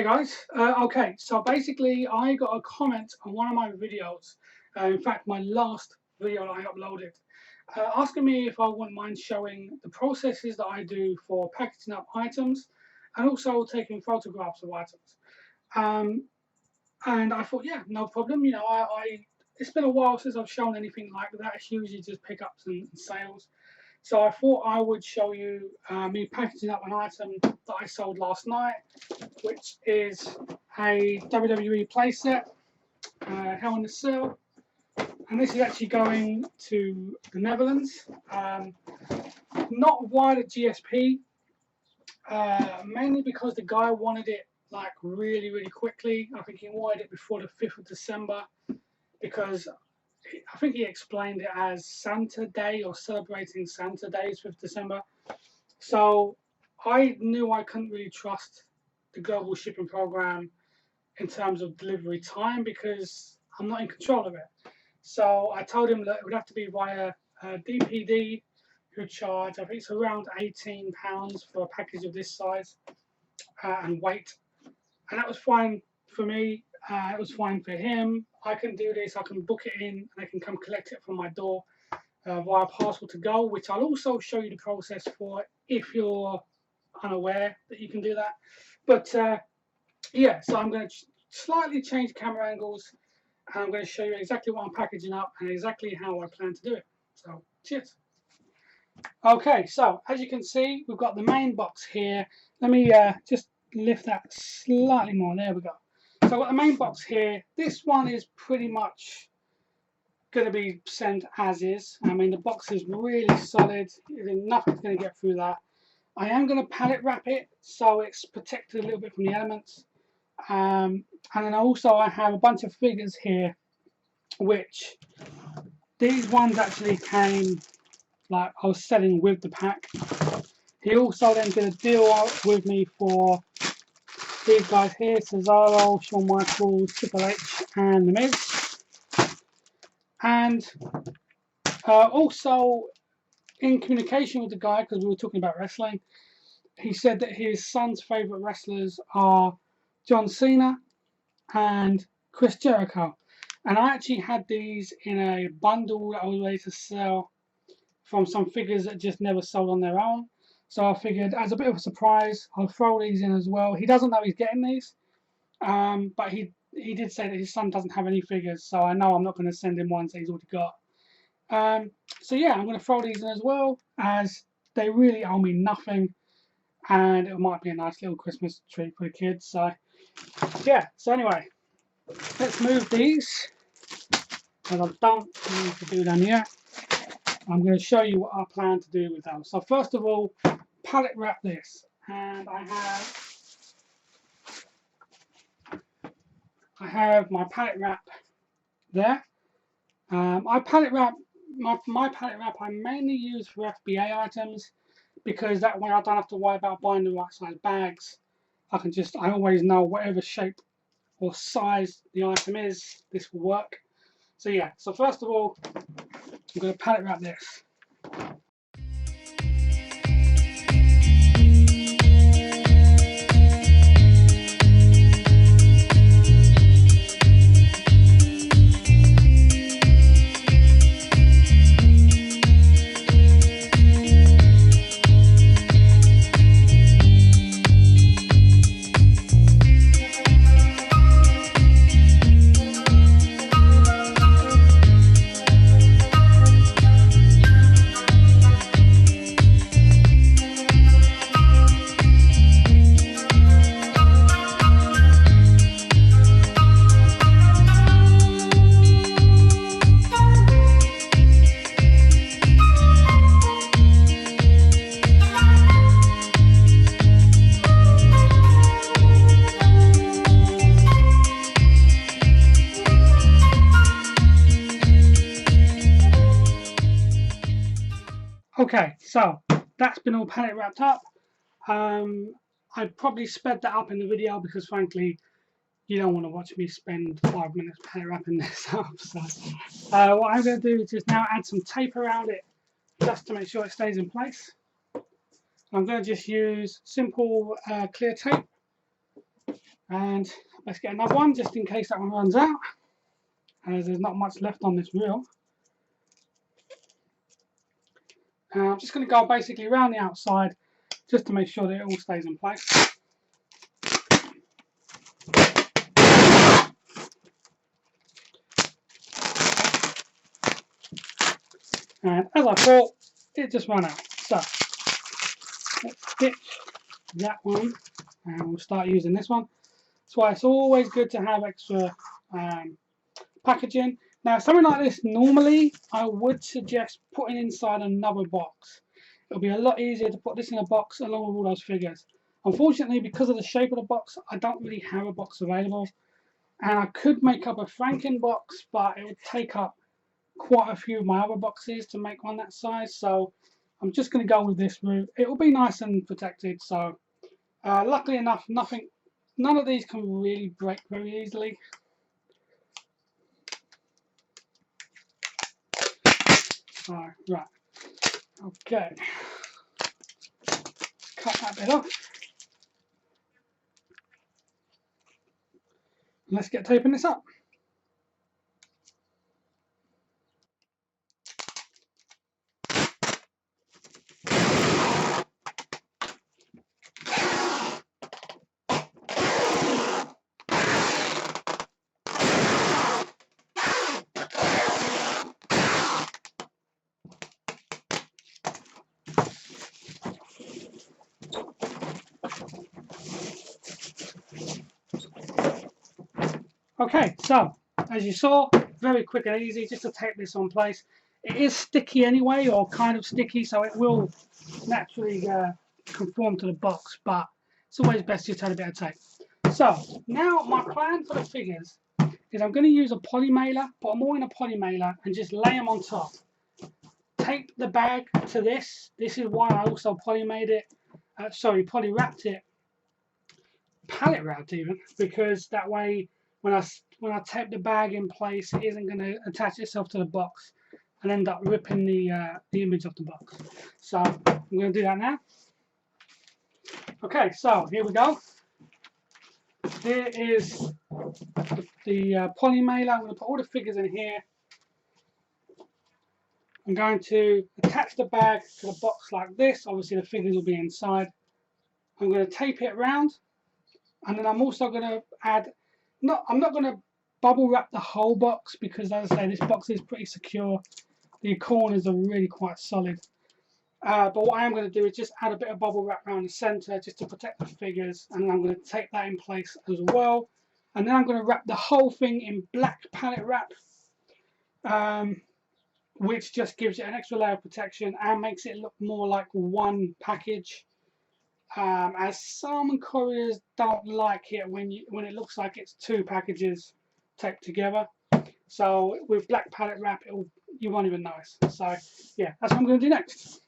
Hey guys, okay, so basically I got a comment on one of my videos, in fact my last video that I uploaded, asking me if I wouldn't mind showing the processes that I do for packaging up items and also taking photographs of items. Um, and I thought, yeah, no problem, it's been a while since I've shown anything like that. It's usually just pickups and sales. So I thought I would show you me packaging up an item that I sold last night, which is a WWE playset, Hell in a Cell, and this is actually going to the Netherlands. Not via the GSP, mainly because the guy wanted it like really quickly. I think he wanted it before the 5th of December because I think he explained it as Santa Day or celebrating Santa Days 5th December. So I knew I couldn't really trust the global shipping program in terms of delivery time because I'm not in control of it. So I told him that it would have to be via DPD, who charge, I think it's around £18 for a package of this size and weight. And that was fine for me. It was fine for him. I can do this. I can book it in and I can come collect it from my door via parcel to go, which I'll also show you the process for if you're unaware that you can do that. But yeah, so I'm going to slightly change camera angles and I'm going to show you exactly what I'm packaging up and exactly how I plan to do it. So cheers. Okay, so as you can see, we've got the main box here. Let me just lift that slightly more. There we go. So I've got the main box here. This one is pretty much going to be sent as is. I mean, the box is really solid. Nothing's going to get through that. I am going to pallet wrap it so it's protected a little bit from the elements. And then also I have a bunch of figures here, which these ones actually came like I was selling with the pack. He also then did a deal with me for these guys here: Cesaro, Shawn Michaels, Triple H, and The Miz. And also in communication with the guy, because we were talking about wrestling, he said that his son's favourite wrestlers are John Cena and Chris Jericho. And I actually had these in a bundle that I was ready to sell from some figures that just never sold on their own. So I figured, as a bit of a surprise, I'll throw these in as well. He doesn't know he's getting these, but he did say that his son doesn't have any figures, so I know I'm not going to send him ones that he's already got. So yeah, I'm going to throw these in as well, as they really owe me nothing, and it might be a nice little Christmas treat for the kids. So yeah, so anyway, let's move these, as I don't need to do them yet. I'm going to show you what I plan to do with them. So first of all, pallet wrap this, and I have my pallet wrap there. I pallet wrap my pallet wrap I mainly use for FBA items because that way I don't have to worry about buying the right size bags. I always know whatever shape or size the item is, this will work. So yeah, so first of all, I'm going to pallet wrap this. Okay, so that's been all pallet wrapped up. I probably sped that up in the video because frankly you don't want to watch me spend 5 minutes pallet wrapping this up. So what I'm going to do is just now add some tape around it just to make sure it stays in place. I'm going to just use simple clear tape And let's get another one just in case that one runs out, as there's not much left on this reel. And I'm just going to go basically around the outside just to make sure that it all stays in place. And as I thought, it just ran out. So let's ditch that one and we'll start using this one. That's why it's always good to have extra packaging. Now something like this, normally I would suggest putting inside another box. It'll be a lot easier to put this in a box along with all those figures. Unfortunately, because of the shape of the box, I don't really have a box available. And I could make up a Franken box, but it would take up quite a few of my other boxes to make one that size. So I'm just going to go with this route. It will be nice and protected. So luckily enough, none of these can really break very easily. Right, okay, cut that bit off. Let's get taping this up. Okay, so as you saw, very quick and easy just to tape this on place. It is sticky anyway, or kind of sticky, so it will naturally conform to the box, but it's always best just to have a bit of tape. So now my plan for the figures is I'm going to use a poly mailer, put them all in a poly mailer and just lay them on top. Tape the bag to this. This is why I also poly wrapped it, pallet wrapped even, because that way when I tape the bag in place, it isn't going to attach itself to the box and end up ripping the image off the box. So I'm going to do that now. Okay, so here we go. Here is the poly mailer. I'm going to put all the figures in here. I'm going to attach the bag to the box like this. Obviously the figures will be inside. I'm going to tape it around, and then I'm also going to add, I'm not going to bubble wrap the whole box because, as I say, this box is pretty secure. The corners are really quite solid. But what I am going to do is just add a bit of bubble wrap around the center just to protect the figures, and then I'm going to tape that in place as well. And then I'm going to wrap the whole thing in black pallet wrap, which just gives it an extra layer of protection and makes it look more like one package. As some couriers don't like it when it looks like it's two packages taped together. So with black pallet wrap, you won't even notice. So yeah, that's what I'm going to do next.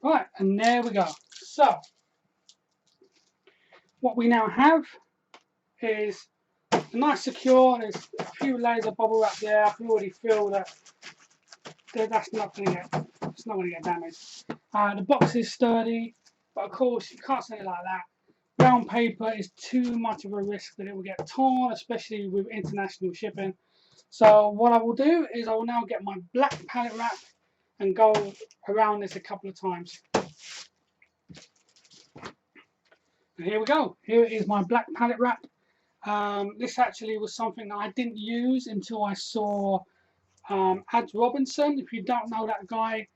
Right, and there we go. So what we now have is nice secure. There's a few layers of bubble wrap there. I can already feel that that's not going to get damaged. The box is sturdy, but of course you can't send it like that. Brown paper is too much of a risk that it will get torn, especially with international shipping. So what I will do is I will now get my black pallet wrap and go around this a couple of times. And here we go. Here is my black pallet wrap. This actually was something that I didn't use until I saw Ads Robinson. If you don't know that guy,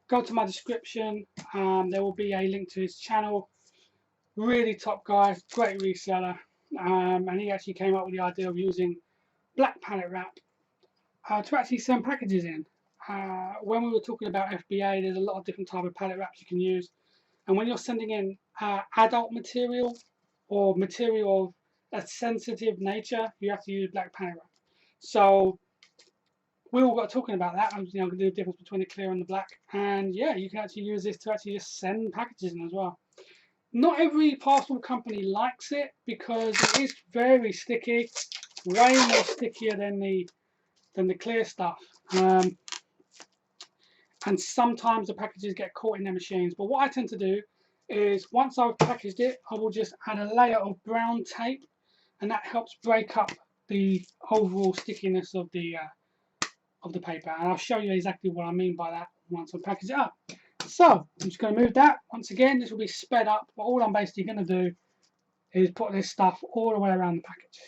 go to my description. There will be a link to his channel. Really top guy, great reseller. And he actually came up with the idea of using black pallet wrap to actually send packages in. When we were talking about FBA, there's a lot of different type of pallet wraps you can use. And when you're sending in adult material or material of a sensitive nature, you have to use black pallet wrap. So we all got talking about that. I'm going to do the difference between the clear and the black. And yeah, you can actually use this to actually just send packages in as well. Not every parcel company likes it because it is very sticky, way more stickier than the clear stuff. And sometimes the packages get caught in their machines. But what I tend to do is once I've packaged it, I will just add a layer of brown tape, and that helps break up the overall stickiness of the paper. And I'll show you exactly what I mean by that once I package it up. So I'm just going to move that. Once again, this will be sped up, but all I'm basically going to do is put this stuff all the way around the package.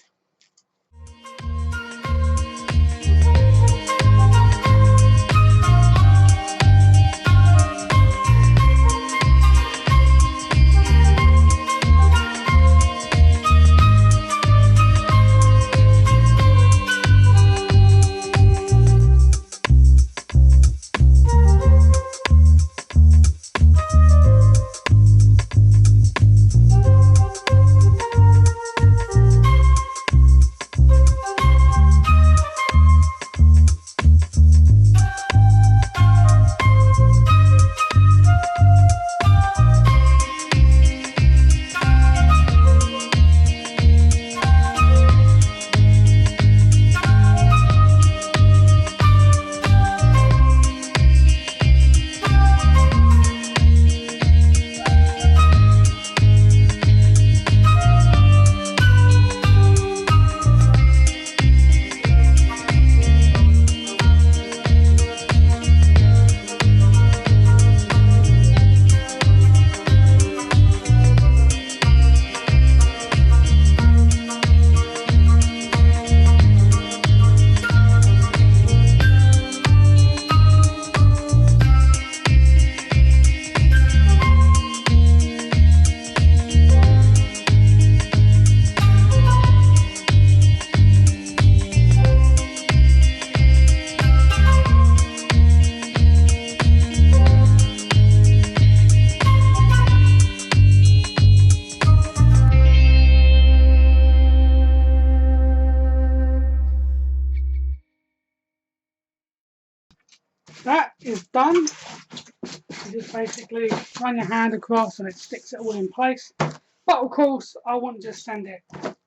That is done. You just basically run your hand across and it sticks it all in place. But of course, I wouldn't just send it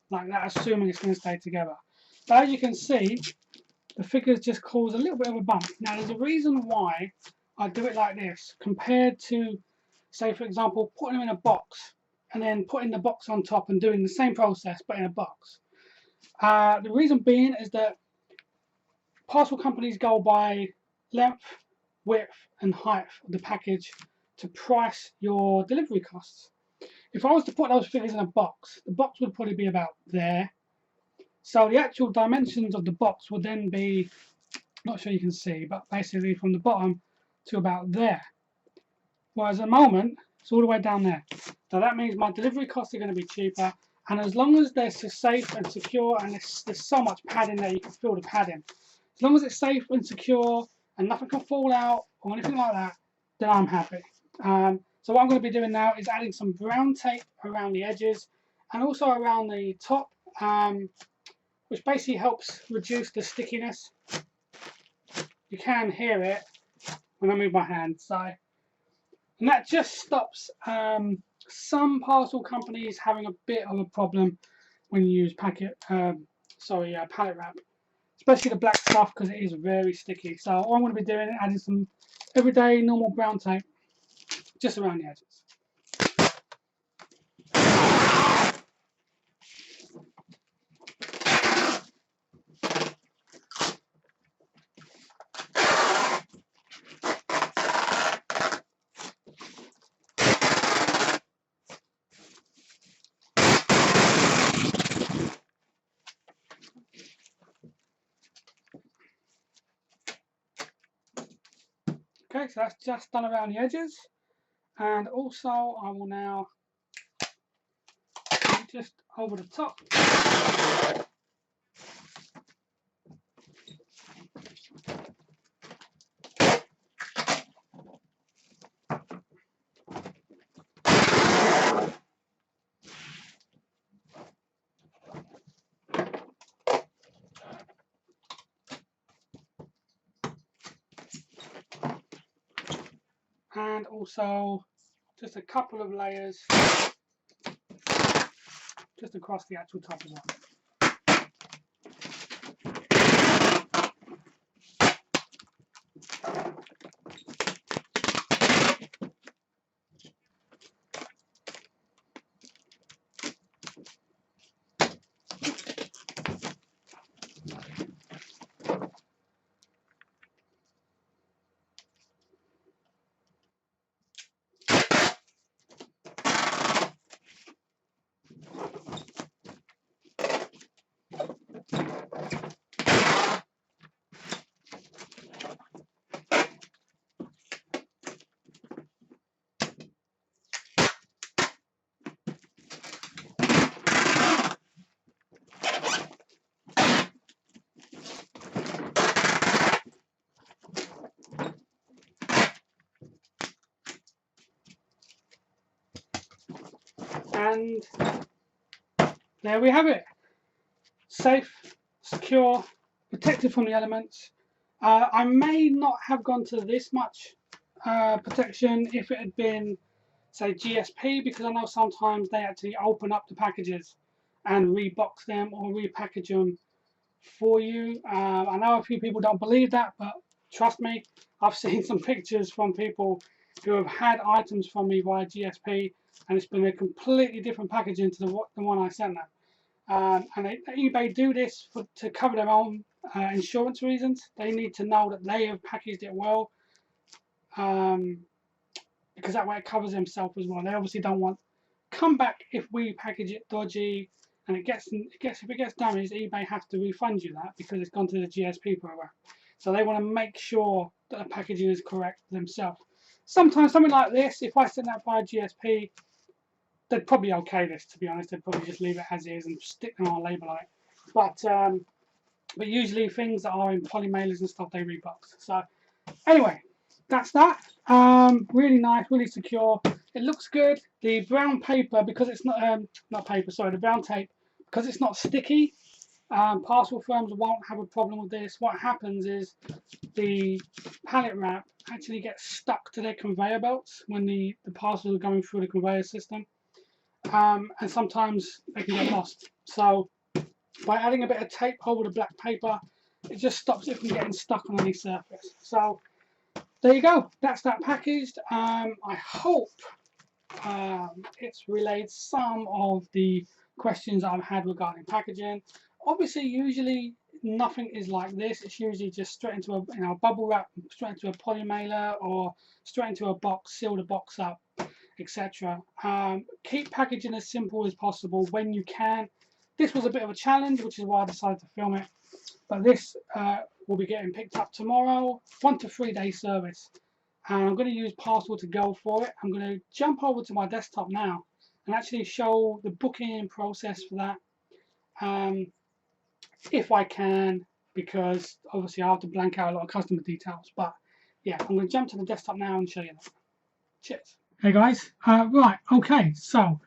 like that, assuming it's going to stay together. But as you can see, the figures just cause a little bit of a bump. Now, there's a reason why I do it like this, compared to, say, for example, putting them in a box and then putting the box on top and doing the same process but in a box. The reason being is that parcel companies go by length, width and height of the package to price your delivery costs. If I was to put those figures in a box, the box would probably be about there. So the actual dimensions of the box would then be, not sure you can see, but basically from the bottom to about there. Whereas at the moment, it's all the way down there. So that means my delivery costs are going to be cheaper. And as long as they're safe and secure, and there's so much padding there, you can feel the padding. As long as it's safe and secure, and nothing can fall out or anything like that, then I'm happy. So what I'm going to be doing now is adding some brown tape around the edges and also around the top, which basically helps reduce the stickiness. You can hear it when I move my hand, and that just stops some parcel companies having a bit of a problem when you use pallet wrap, especially the black stuff because it is very sticky. So all I'm going to be doing is adding some everyday normal brown tape just around the edges. Okay, so that's just done around the edges, and also I will now just over the top. And also just a couple of layers just across the actual top as well. And there we have it. Safe, secure, protected from the elements. I may not have gone to this much protection if it had been, say, GSP, because I know sometimes they actually open up the packages and rebox them or repackage them for you. I know a few people don't believe that, but trust me, I've seen some pictures from people who have had items from me via GSP, and it's been a completely different packaging to the one I sent them. And eBay do this to cover their own insurance reasons. They need to know that they have packaged it well, because that way it covers themselves as well. They obviously don't want come back if we package it dodgy and if it gets damaged, eBay has to refund you that because it's gone to the GSP program. So they want to make sure that the packaging is correct themselves. Sometimes something like this, if I send that via GSP, they'd probably okay this, to be honest. They'd probably just leave it as is and stick them on a label on it. But usually things that are in poly mailers and stuff, they rebox. So anyway, that's that. Really nice, really secure. It looks good. The brown paper, because it's not paper, sorry, the brown tape, because it's not sticky, parcel firms won't have a problem with this. What happens is the pallet wrap actually gets stuck to their conveyor belts when the parcels are going through the conveyor system. And sometimes they can get lost. So by adding a bit of tape over the black paper, it just stops it from getting stuck on any surface. So there you go, that's that packaged. I hope it's relayed some of the questions I've had regarding packaging. Obviously, usually nothing is like this. It's usually just straight into a bubble wrap, straight into a poly mailer, or straight into a box, seal the box up, etc. Keep packaging as simple as possible when you can. This was a bit of a challenge, which is why I decided to film it. But this will be getting picked up tomorrow, 1 to 3 day service. And I'm going to use Parcel to Go for it. I'm going to jump over to my desktop now and actually show the booking process for that, if I can, because obviously I have to blank out a lot of customer details. But yeah, I'm going to jump to the desktop now and show you that. Cheers. Hey guys, right, okay, so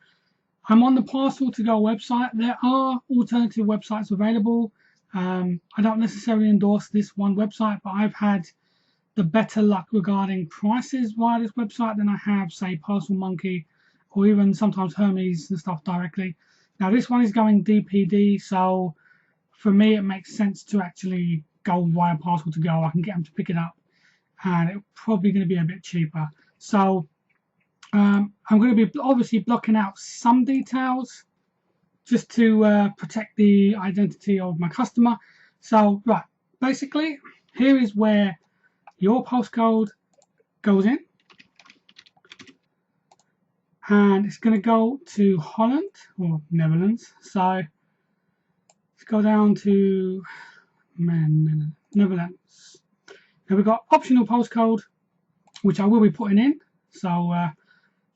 I'm on the Parcel to Go website. There are alternative websites available. I don't necessarily endorse this one website, but I've had the better luck regarding prices via this website than I have, say, Parcel Monkey or even sometimes Hermes and stuff directly. Now this one is going DPD, so for me it makes sense to actually go via parcel to go. I can get them to pick it up, and it's probably going to be a bit cheaper. So I'm going to be obviously blocking out some details just to protect the identity of my customer. So right, basically here is where your postcode goes in, and it's going to go to Holland or Netherlands. So let's go down to Netherlands. Now we've got optional postcode, which I will be putting in. So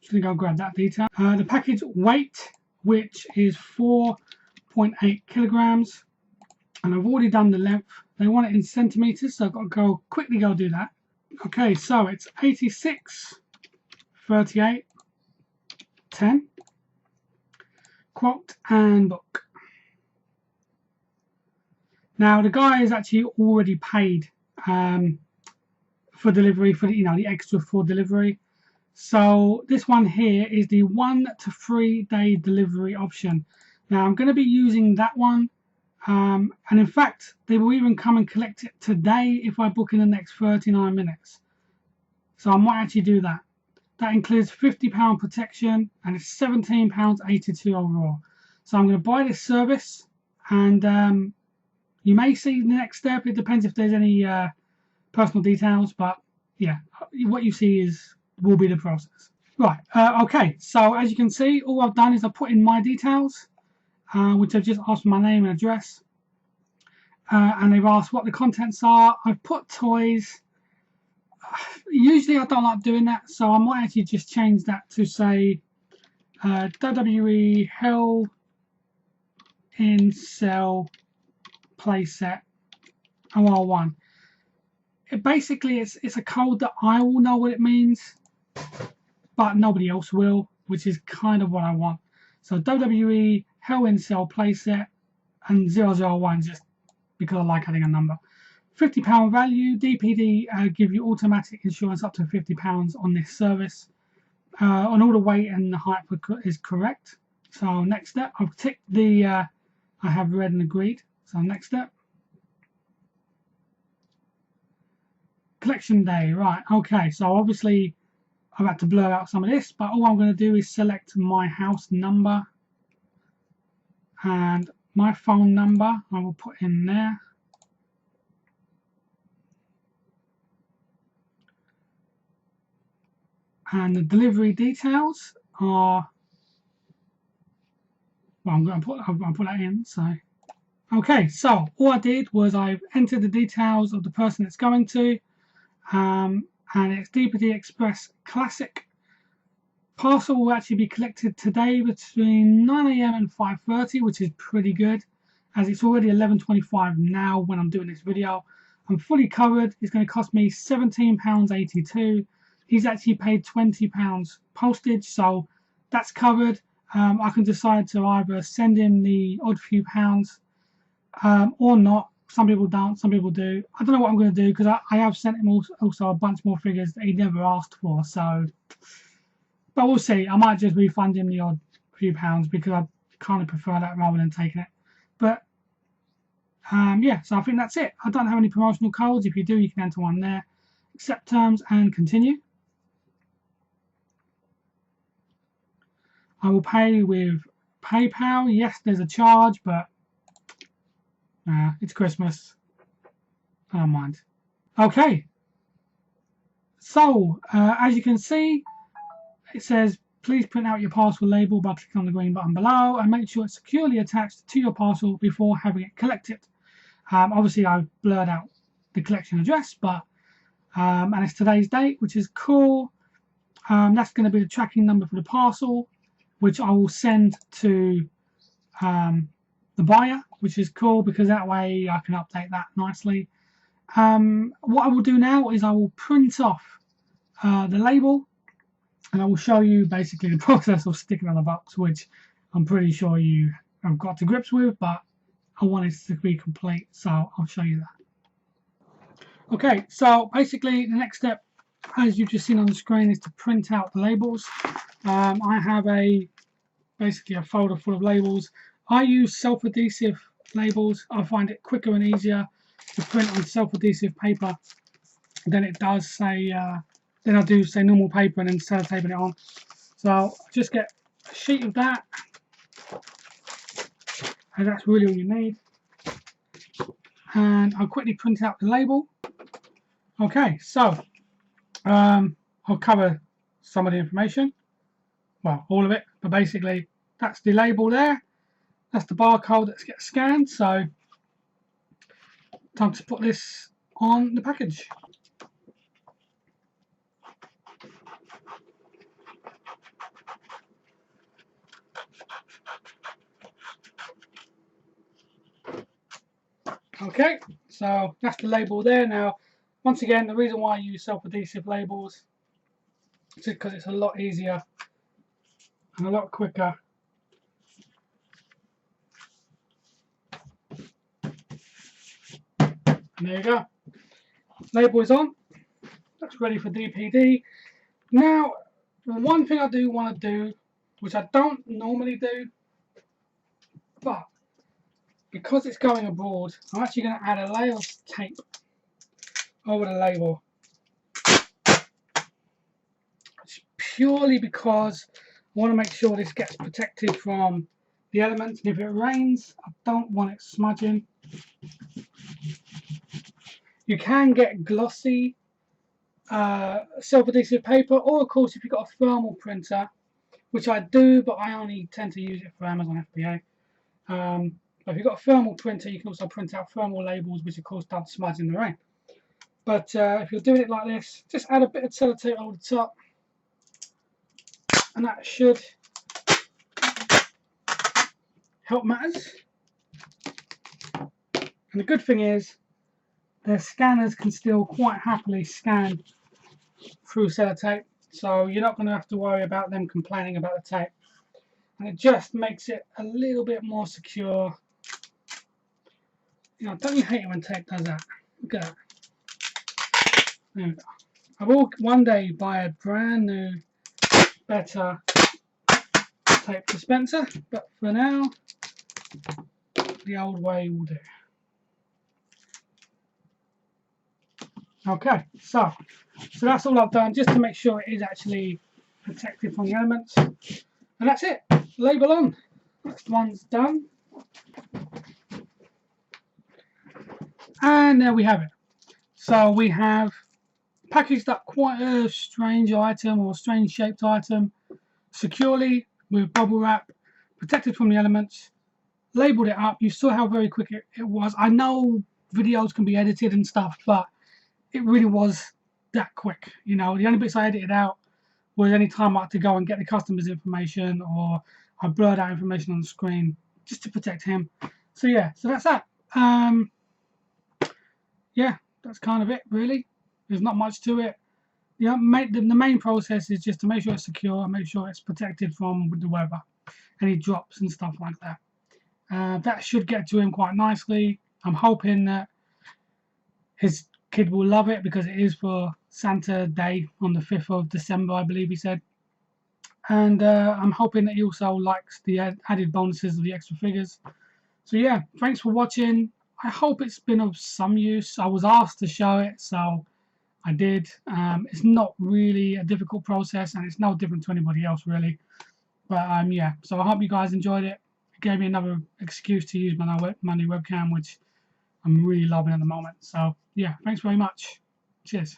just going to go grab that detail. The package weight, which is 4.8 kilograms, and I've already done the length. They want it in centimeters, so I've got to quickly go do that. Okay, so it's 86, 38, 10. Quote and book. Now the guy is actually already paid for delivery, for the extra for delivery. So this one here is the 1 to 3 day delivery option. Now I'm going to be using that one, and in fact they will even come and collect it today if I book in the next 39 minutes. So I might actually do that. That includes £50 protection, and it's £17.82 overall. So I'm going to buy this service, and you may see the next step. It depends if there's any personal details, but yeah, what you see will be the process. Right, okay, so as you can see, all I've done is I've put in my details, which I've just asked for my name and address, and they've asked what the contents are. I've put toys. Usually I don't like doing that, so I might actually just change that to say WWE Hell in Cell playset OR1. Basically it's a code that I will know what it means, but nobody else will, which is kind of what I want. So WWE Hell in Cell playset and 001, just because I like adding a number. £50 value. DPD give you automatic insurance up to £50 on this service. On all the weight and the height is correct. So next step, I've ticked the I have read and agreed. So next step, collection day. Right, okay, so obviously I've had to blur out some of this, but all I'm going to do is select my house number and my phone number. I will put in there. And the delivery details are, well, I'll put that in. So okay, so all I did was I entered the details of the person it's going to, and it's DPD Express Classic. Parcel will actually be collected today between 9 AM and 5:30, which is pretty good, as it's already 11:25 now when I'm doing this video. I'm fully covered. It's going to cost me £17.82. He's actually paid £20 postage, so that's covered. I can decide to either send him the odd few pounds or not. Some people don't, some people do. I don't know what I'm going to do, because I have sent him also a bunch more figures that he never asked for. So, but we'll see. I might just refund him the odd few pounds, because I kind of prefer that rather than taking it. But yeah, so I think that's it. I don't have any promotional codes. If you do, you can enter one there. Accept terms and continue. I will pay with PayPal. Yes, there's a charge, but it's Christmas. I don't mind. Okay. So, as you can see, it says, please print out your parcel label by clicking on the green button below, and make sure it's securely attached to your parcel before having it collected. Obviously, I've blurred out the collection address, but and it's today's date, which is cool. That's going to be the tracking number for the parcel, which I will send to the buyer, which is cool, because that way I can update that nicely. What I will do now is I will print off the label, and I will show you basically the process of sticking on the box, which I'm pretty sure you have got to grips with, but I want it to be complete, so I'll show you that. Okay, so basically the next step, as you've just seen on the screen, is to print out the labels. I have basically a folder full of labels. I use self-adhesive labels. I find it quicker and easier to print on self-adhesive paper than it does say than I do say normal paper and then sellotaping it on. So I'll just get a sheet of that, and that's really all you need. And I'll quickly print out the label. Okay, so I'll cover some of the information, well, all of it, but basically that's the label there. That's the barcode that gets scanned. So time to put this on the package. Okay, so that's the label there. Now, once again, the reason why I use self-adhesive labels is because it's a lot easier and a lot quicker. And there you go. Label is on. That's ready for DPD. Now, one thing I do want to do, which I don't normally do, but because it's going abroad, I'm actually going to add a layer of tape over the label. It's purely because I want to make sure this gets protected from the elements. And if it rains, I don't want it smudging. You can get glossy self-adhesive paper, or of course if you've got a thermal printer, which I do, but I only tend to use it for Amazon FBA. But if you've got a thermal printer, you can also print out thermal labels, which of course don't smudge in the rain. But if you're doing it like this, just add a bit of sellotape over the top, and that should help matters. And the good thing is, the scanners can still quite happily scan through sellotape, so you're not going to have to worry about them complaining about the tape. And it just makes it a little bit more secure. You know, don't you hate it when tape does that? Look at that. There we go. I will one day buy a brand new, better tape dispenser, but for now, the old way will do. Okay, so that's all I've done, just to make sure it is actually protected from the elements. And that's it. Label on. Next one's done. And there we have it. So we have packaged up quite a strange item, or strange shaped item, securely with bubble wrap, protected from the elements, labeled it up. You saw how very quick it was. I know videos can be edited and stuff, but it really was that quick. You know, the only bits I edited out was any time I had to go and get the customer's information, or I blurred out information on the screen just to protect him. So yeah, so that's that. Yeah, that's kind of it really. There's not much to it. Yeah, the main process is just to make sure it's secure, make sure it's protected from the weather, any drops and stuff like that. That should get to him quite nicely. I'm hoping that his kid will love it, because it is for Santa Day on the 5th of December, I believe he said. And I'm hoping that he also likes the added bonuses of the extra figures. So yeah, thanks for watching. I hope it's been of some use. I was asked to show it, so I did. It's not really a difficult process, and it's no different to anybody else really. But yeah, so I hope you guys enjoyed it. It gave me another excuse to use my new webcam, which I'm really loving at the moment. So yeah, thanks very much. Cheers.